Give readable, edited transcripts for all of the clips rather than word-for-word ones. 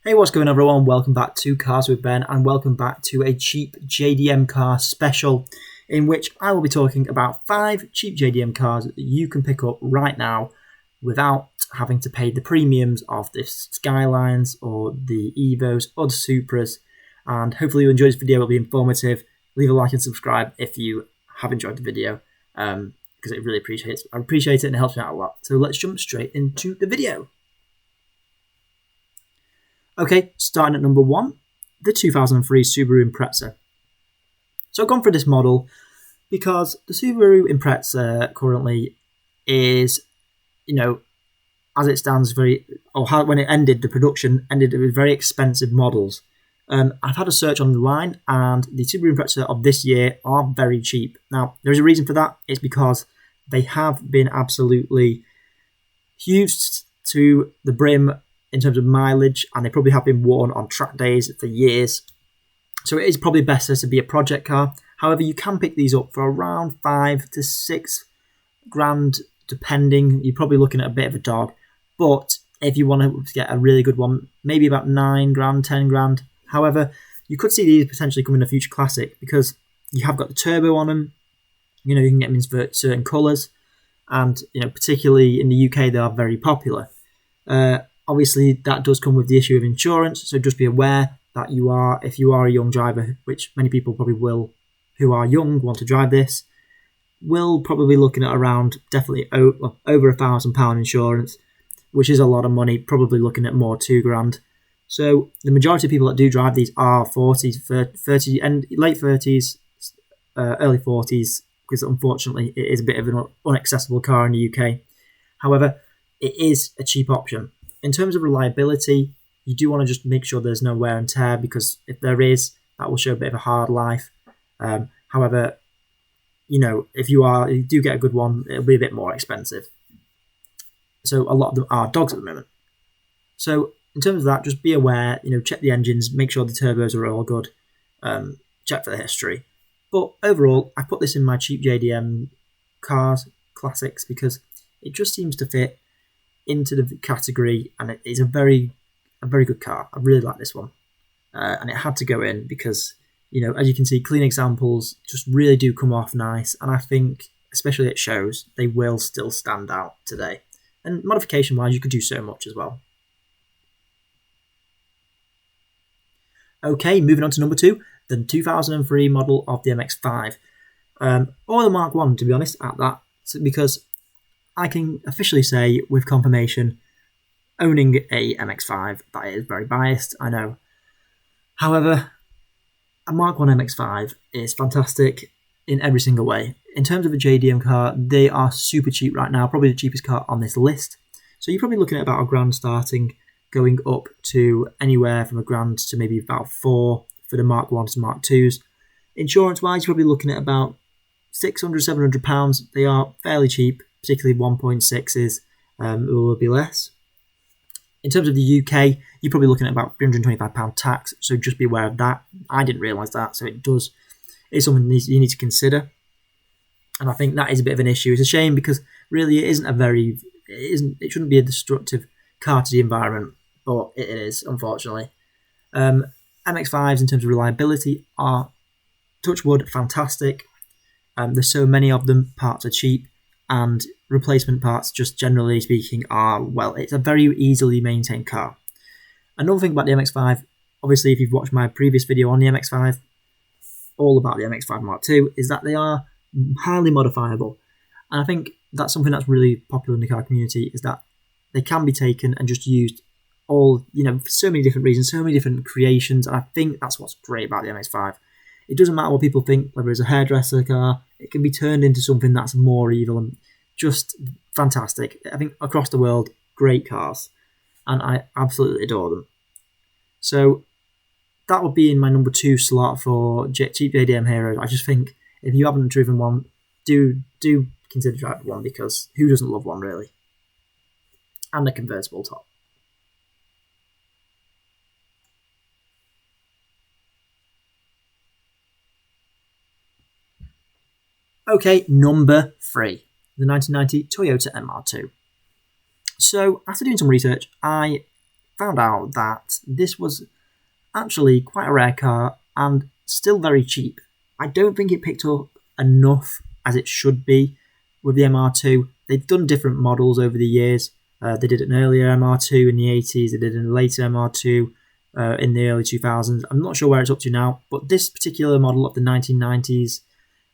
Hey, what's going on everyone? Welcome back to Cars with Ben and welcome back to a cheap JDM car special in which I will be talking about 5 cheap JDM cars that you can pick up right now without having to pay the premiums of the Skylines or the Evos or the Supras. And hopefully you enjoyed this video. It'll be informative. Leave a like and subscribe if you have enjoyed the video because I really appreciate it and it helps me out a lot. So let's jump straight into the video. Okay, starting at number 1, the 2003 Subaru Impreza. So I've gone for this model because the Subaru Impreza currently is, as it stands, when it ended, the production ended with very expensive models. I've had a search online and the Subaru Impreza of this year are very cheap. Now, there's a reason for that. It's because they have been absolutely used to the brim in terms of mileage, and they probably have been worn on track days for years. So it is probably better to be a project car. However, you can pick these up for around 5 to 6 grand, depending. You're probably looking at a bit of a dog. But if you want to get a really good one, maybe about 9 grand, 10 grand. However, you could see these potentially come in a future classic because you have got the turbo on them. You can get them in certain colours. And, particularly in the UK, they are very popular. Obviously, that does come with the issue of insurance, so just be aware that if you are a young driver, which many people probably will, who are young, want to drive this, will probably be looking at around definitely over £1,000 insurance, which is a lot of money, probably looking at more 2 grand. So the majority of people that do drive these are 40s, 30, and late 30s, early 40s, because unfortunately it is a bit of an inaccessible car in the UK. However, it is a cheap option. In terms of reliability, you do want to just make sure there's no wear and tear because if there is, that will show a bit of a hard life. However, if you do get a good one, it'll be a bit more expensive. So a lot of them are dogs at the moment. So in terms of that, just be aware, check the engines, make sure the turbos are all good, check for the history. But overall, I put this in my cheap JDM cars, classics, because it just seems to fit into the category, and it is a very good car. I really like this one, and it had to go in because as you can see, clean examples just really do come off nice, and I think especially at shows they will still stand out today. And modification wise, you could do so much as well. Okay, moving on to number 2, the 2003 model of the MX5, or the Mark 1 to be honest at that, because I can officially say with confirmation, owning a MX5, that is very biased, I know. However, a Mark 1 MX5 is fantastic in every single way. In terms of a JDM car, they are super cheap right now, probably the cheapest car on this list. So you're probably looking at about £1 starting, going up to anywhere from £1 to maybe about 4 for the Mark 1s to Mark 2s. Insurance-wise, you're probably looking at about £600, £700. They are fairly cheap. Particularly 1.6s, it will be less. In terms of the UK, you're probably looking at about £325 tax, so just be aware of that. I didn't realise that, so it's something you need to consider. And I think that is a bit of an issue. It's a shame because really it shouldn't be a destructive car to the environment, but it is, unfortunately. MX5s in terms of reliability are, touch wood, fantastic. There's so many of them, parts are cheap. And replacement parts, just generally speaking, it's a very easily maintained car. Another thing about the MX5, obviously if you've watched my previous video on the MX5, all about the MX5 Mark II, is that they are highly modifiable. And I think that's something that's really popular in the car community, is that they can be taken and just used for so many different reasons, so many different creations, and I think that's what's great about the MX5. It doesn't matter what people think, whether it's a hairdresser car, it can be turned into something that's more evil and just fantastic. I think across the world, great cars, and I absolutely adore them. So that would be in my number 2 slot for cheap JDM heroes. I just think if you haven't driven one, do consider driving one because who doesn't love one really? And a convertible top. Okay, number 3, the 1990 Toyota MR2. So after doing some research, I found out that this was actually quite a rare car and still very cheap. I don't think it picked up enough as it should be with the MR2. They've done different models over the years. They did an earlier MR2 in the 80s, they did a later MR2 in the early 2000s. I'm not sure where it's up to now, but this particular model of the 1990s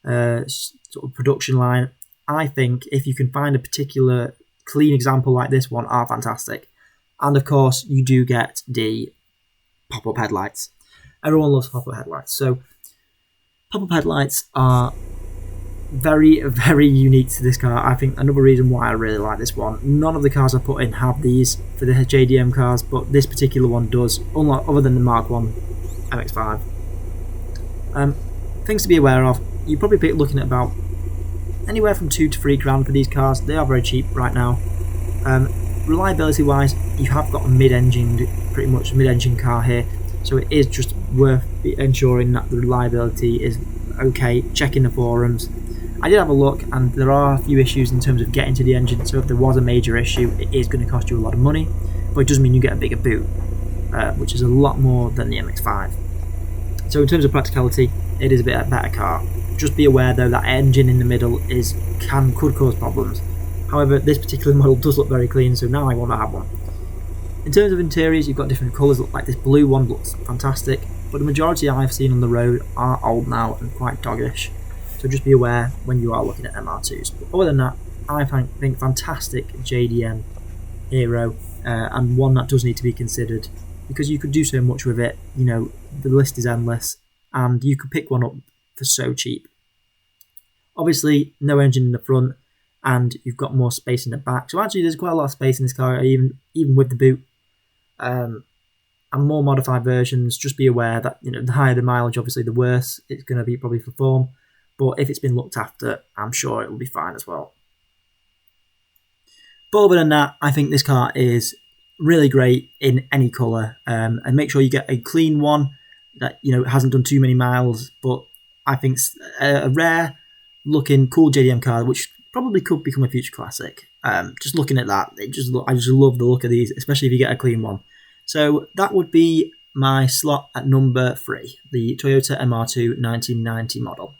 sort of production line, I think if you can find a particular clean example like this one, are fantastic. And of course, you do get the pop-up headlights. Everyone loves pop-up headlights. So pop-up headlights are very, very unique to this car. I think another reason why I really like this one. None of the cars I put in have these for the JDM cars, but this particular one does, unlike other than the Mark 1 MX5. Things to be aware of, you're probably looking at about anywhere from $2 to $3 for these cars. They are very cheap right now. Reliability wise, you have got a pretty much mid-engine car here, so it is just worth ensuring that the reliability is okay, checking the forums. I did have a look, and there are a few issues in terms of getting to the engine, so if there was a major issue, it is going to cost you a lot of money, but it does mean you get a bigger boot, which is a lot more than the MX5. So in terms of practicality, it is a bit better car. Just be aware though that engine in the middle could cause problems. However, this particular model does look very clean, so now I want to have one. In terms of interiors, you've got different colours. Like this blue one looks fantastic, but the majority I've seen on the road are old now and quite doggish. So just be aware when you are looking at MR2s. But other than that, I think fantastic JDM hero, and one that does need to be considered because you could do so much with it. You know, the list is endless, and you could pick one up for so cheap. Obviously, no engine in the front, and you've got more space in the back. So actually, there's quite a lot of space in this car, even with the boot. And more modified versions, just be aware that, you know, the higher the mileage, obviously, the worse it's going to be probably for form. But if it's been looked after, I'm sure it will be fine as well. But other than that, I think this car is really great in any colour. And make sure you get a clean one that, you know, hasn't done too many miles. But I think a rare looking cool JDM car, which probably could become a future classic. Just looking at that, I just love the look of these, especially if you get a clean one. So that would be my slot at number 3, the Toyota MR2 1990 model.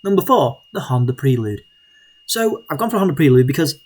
Number 4, the Honda Prelude. So I've gone for a Honda Prelude because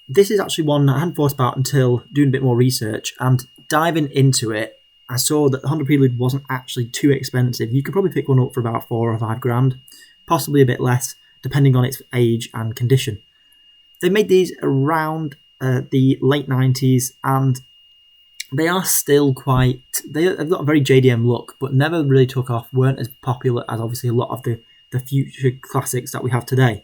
this is actually one I hadn't thought about until doing a bit more research, and diving into it, I saw that the Honda Prelude wasn't actually too expensive. You could probably pick one up for about $4 or $5, possibly a bit less, depending on its age and condition. They made these around the late 90s, and they are still they've got a very JDM look, but never really took off, weren't as popular as obviously a lot of the future classics that we have today.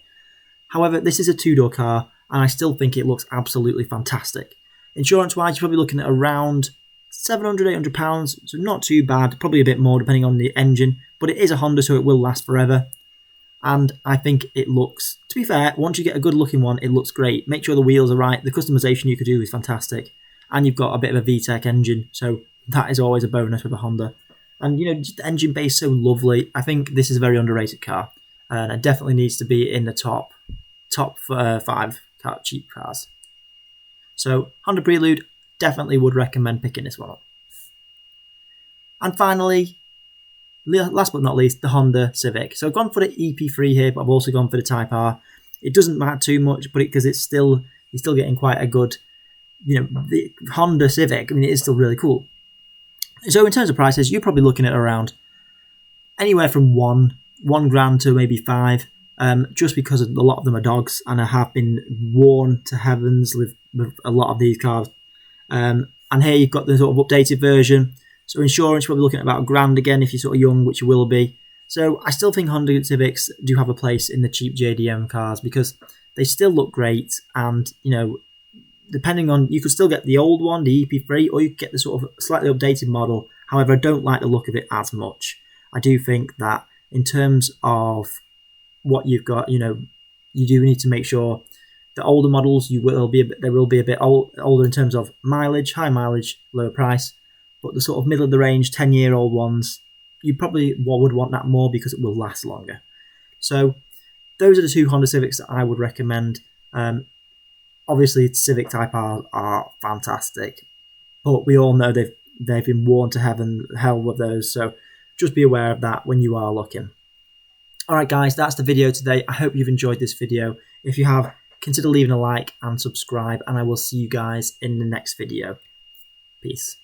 However, this is a two-door car, and I still think it looks absolutely fantastic. Insurance-wise, you're probably looking at around £700, £800, so not too bad, probably a bit more depending on the engine, but it is a Honda, so it will last forever. And I think it looks, to be fair, once you get a good looking one, it looks great. Make sure the wheels are right, the customization you could do is fantastic, and you've got a bit of a VTEC engine, so that is always a bonus with a Honda. And, you know, just the engine bay is so lovely. I think this is a very underrated car, and it definitely needs to be in the top 5 cheap cars. So Honda Prelude, definitely would recommend picking this one up. And finally, last but not least, the Honda Civic. So I've gone for the EP3 here, but I've also gone for the Type R. It doesn't matter too much, but because you're still getting quite a good, you know, the Honda Civic. I mean, it is still really cool. So in terms of prices, you're probably looking at around anywhere from $1,000 to maybe $5,000, just because a lot of them are dogs, and I have been worn to heavens with a lot of these cars. And here you've got the sort of updated version. So insurance, you're probably looking at about $1,000 again if you're sort of young, which you will be. So I still think Honda Civics do have a place in the cheap JDM cars because they still look great, and, you know, depending on, you could still get the old one, the EP3, or you could get the sort of slightly updated model. However, I don't like the look of it as much. I do think that in terms of what you've got, you know, you do need to make sure the older models, they will be a bit older in terms of mileage, high mileage, lower price. But the sort of middle of the range, 10-year-old ones, you probably would want that more because it will last longer. So those are the two Honda Civics that I would recommend. Obviously, Civic Type R are fantastic, but we all know they've been worn to hell with those, so just be aware of that when you are looking. Alright guys, that's the video today. I hope you've enjoyed this video. If you have, consider leaving a like and subscribe, and I will see you guys in the next video. Peace.